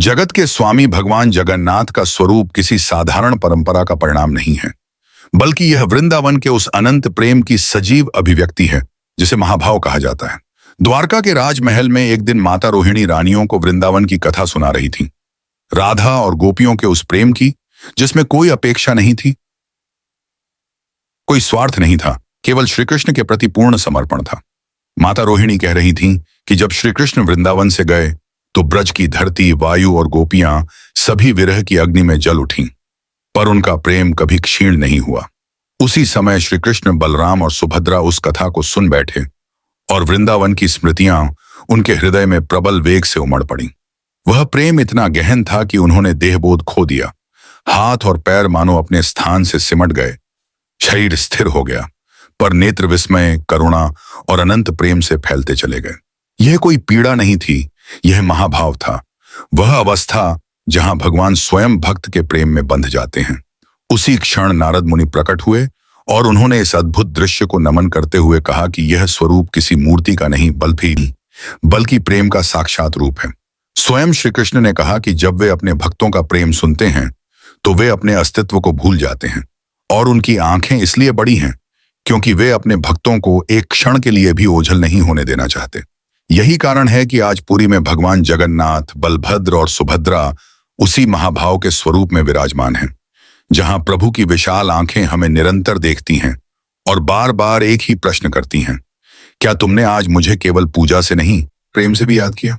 जगत के स्वामी भगवान जगन्नाथ का स्वरूप किसी साधारण परंपरा का परिणाम नहीं है, बल्कि यह वृंदावन के उस अनंत प्रेम की सजीव अभिव्यक्ति है जिसे महाभाव कहा जाता है। द्वारका के राजमहल में एक दिन माता रोहिणी रानियों को वृंदावन की कथा सुना रही थी, राधा और गोपियों के उस प्रेम की जिसमें कोई अपेक्षा नहीं थी, कोई स्वार्थ नहीं था, केवल श्री कृष्ण के प्रति पूर्ण समर्पण था। माता रोहिणी कह रही थी कि जब श्री कृष्ण वृंदावन से गए तो ब्रज की धरती, वायु और गोपियां सभी विरह की अग्नि में जल उठीं, पर उनका प्रेम कभी क्षीण नहीं हुआ। उसी समय श्री कृष्ण, बलराम और सुभद्रा उस कथा को सुन बैठे और वृंदावन की स्मृतियां उनके हृदय में प्रबल वेग से उमड़ पड़ी। वह प्रेम इतना गहन था कि उन्होंने देहबोध खो दिया, हाथ और पैर मानो अपने स्थान से सिमट गए, शरीर स्थिर हो गया, पर नेत्र विस्मय, करुणा और अनंत प्रेम से फैलते चले गए। यह कोई पीड़ा नहीं थी, यह महाभाव था, वह अवस्था जहां भगवान स्वयं भक्त के प्रेम में बंध जाते हैं। उसी क्षण नारद मुनि प्रकट हुए और उन्होंने इस अद्भुत दृश्य को नमन करते हुए कहा कि यह स्वरूप किसी मूर्ति का नहीं बल्कि प्रेम का साक्षात रूप है। स्वयं श्री कृष्ण ने कहा कि जब वे अपने भक्तों का प्रेम सुनते हैं तो वे अपने अस्तित्व को भूल जाते हैं, और उनकी आंखें इसलिए बड़ी हैं क्योंकि वे अपने भक्तों को एक क्षण के लिए भी ओझल नहीं होने देना चाहते। यही कारण है कि आज पुरी में भगवान जगन्नाथ, बलभद्र और सुभद्रा उसी महाभाव के स्वरूप में विराजमान हैं, जहां प्रभु की विशाल आंखें हमें निरंतर देखती हैं और बार बार एक ही प्रश्न करती हैं, क्या तुमने आज मुझे केवल पूजा से नहीं, प्रेम से भी याद किया?